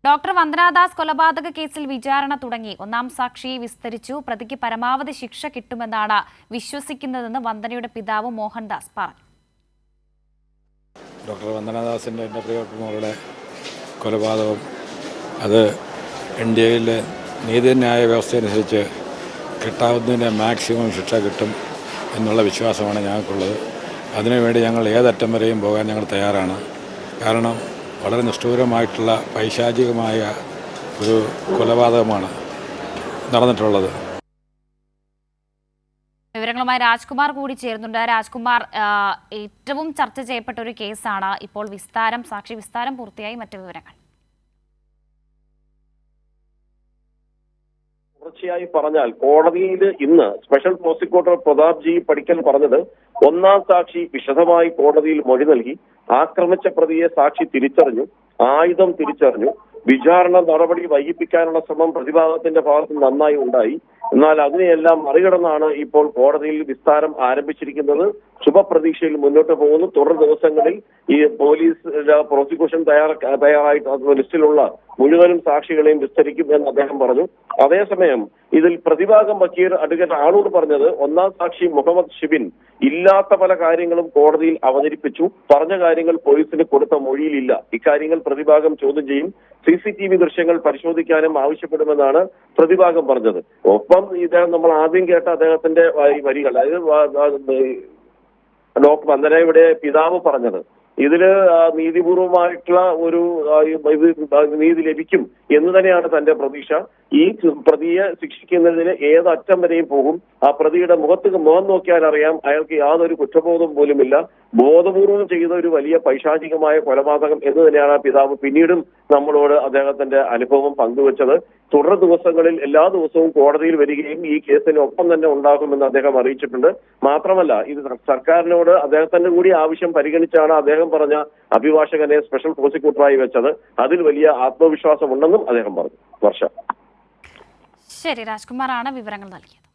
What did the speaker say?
Doctor Vandana Das കൊലപാതക കേസിൽ വിചാരണ തുടങ്ങി. ഒന്നാം സാക്ഷി വിസ്തരിച്ചു. പ്രതിക്ക് പരമാവധി ശിക്ഷ കിട്ടുമെന്നാണ് വിശ്വസിക്കുന്നതെന്ന് വന്ദനയുടെ പിതാവ് മോഹൻദാസ് പറഞ്ഞു. ഡോക്ടർ വന്ദനാദാസിൻ്റെ എൻ്റെ പ്രിയപ്പെട്ട മകളുടെ കൊലപാതകം അത് ഇന്ത്യയിലെ നീതിന്യായ വ്യവസ്ഥയനുസരിച്ച് കിട്ടാവുന്നതിൻ്റെ മാക്സിമം ശിക്ഷ കിട്ടും എന്നുള്ള വിശ്വാസമാണ് ഞങ്ങൾക്കുള്ളത്. അതിനുവേണ്ടി ഞങ്ങൾ ഏതറ്റം വരെയും പോകാൻ ഞങ്ങൾ തയ്യാറാണ്. കാരണം വളരെ നിഷ്ഠൂരമായിട്ടുള്ള പൈശാചികമായ ഒരു കൊലപാതകമാണ് നടന്നിട്ടുള്ളത്. വിവരങ്ങളുമായി രാജ്കുമാർ കൂടി ചേരുന്നുണ്ട്. രാജ്കുമാർ, ഏറ്റവും ചർച്ച ചെയ്യപ്പെട്ട ഒരു കേസാണ് ഇപ്പോൾ സാക്ഷി വിസ്താരം പൂർത്തിയായി. മറ്റു വിവരങ്ങൾ തുടർച്ചയായി പറഞ്ഞാൽ കോടതിയിൽ ഇന്ന് സ്പെഷ്യൽ പ്രോസിക്യൂട്ടർ പ്രതാപ് ജി പടിക്കൽ പറഞ്ഞത് ഒന്നാം സാക്ഷി വിശദമായി കോടതിയിൽ മൊഴി നൽകി. ആക്രമിച്ച പ്രതിയെ സാക്ഷി തിരിച്ചറിഞ്ഞു, ആയുധം തിരിച്ചറിഞ്ഞു. വിചാരണ നടപടി വൈകിപ്പിക്കാനുള്ള ശ്രമം പ്രതിഭാഗത്തിന്റെ ഭാഗത്ത് നന്നായി ഉണ്ടായി. എന്നാൽ അതിനെയെല്ലാം മറികടന്നാണ് ഇപ്പോൾ കോടതിയിൽ വിസ്താരം ആരംഭിച്ചിരിക്കുന്നത്. ശുഭപ്രതീക്ഷയിൽ മുന്നോട്ട് പോകുന്നു. തുടർ ദിവസങ്ങളിൽ ഈ പോലീസ് പ്രോസിക്യൂഷൻ തയ്യാറായിട്ട് ലിസ്റ്റിലുള്ള മുഴുവനും സാക്ഷികളെയും വിസ്തരിക്കും എന്ന് അദ്ദേഹം പറഞ്ഞു. അതേസമയം ഇതിൽ പ്രതിഭാഗം വക്കീൽ അഡ്വക്കേറ്റ് ആളൂർ പറഞ്ഞത് ഒന്നാം സാക്ഷി മുഹമ്മദ് ഷിബിൻ ഇല്ലാത്ത പല കാര്യങ്ങളും കോടതിയിൽ അവതരിപ്പിച്ചു. പറഞ്ഞ കാര്യങ്ങൾ പോലീസിന് കൊടുത്ത മൊഴിയിലില്ല. ഇക്കാര്യങ്ങൾ പ്രതിഭാഗം ചോദ്യം ചെയ്യും. CCTV ദൃശ്യങ്ങൾ പരിശോധിക്കാനും ആവശ്യപ്പെടുമെന്നാണ് പ്രതിഭാഗം പറഞ്ഞത്. ഒപ്പം ഇദ്ദേഹം നമ്മൾ ആദ്യം കേട്ട അദ്ദേഹത്തിന്റെ വരികൾ, അതായത് ഡോക്ടർ വന്ദനയുടെ പിതാവ് പറഞ്ഞത് ഇതില് നീതിപൂർവമായിട്ടുള്ള ഒരു നീതി ലഭിക്കും എന്ന് തന്നെയാണ് തന്റെ പ്രതീക്ഷ. ഈ പ്രതിയെ ശിക്ഷിക്കുന്നതിന് ഏതറ്റം വരെയും പോകും. ആ പ്രതിയുടെ മുഖം നോക്കിയാൽ അറിയാം അയാൾക്ക് യാതൊരു കുറ്റബോധം പോലുമില്ല. ബോധപൂർവം ചെയ്ത ഒരു വലിയ പൈശാചികമായ കൊലപാതകം എന്ന് തന്നെയാണ് ആ പിതാവ് പിന്നീടും നമ്മളോട് അദ്ദേഹത്തിന്റെ അനുഭവം പങ്കുവച്ചത്. തുടർ ദിവസങ്ങളിൽ എല്ലാ ദിവസവും കോടതിയിൽ വരികയും ഈ കേസിന് ഒപ്പം തന്നെ ഉണ്ടാകുമെന്ന് അദ്ദേഹം അറിയിച്ചിട്ടുണ്ട്. മാത്രമല്ല ഇത് സർക്കാരിനോട് അദ്ദേഹത്തിന്റെ കൂടി ആവശ്യം പരിഗണിച്ചാണ് അദ്ദേഹം പറഞ്ഞ അഭിഭാഷകനെ സ്പെഷ്യൽ പ്രോസിക്യൂട്ടറായി വെച്ചത്. അതിൽ വലിയ ആത്മവിശ്വാസമുണ്ടെന്നും അദ്ദേഹം പറഞ്ഞു. വർഷ. ശരി, രാജ്കുമാറാണ് വിവരങ്ങൾ നൽകിയത്.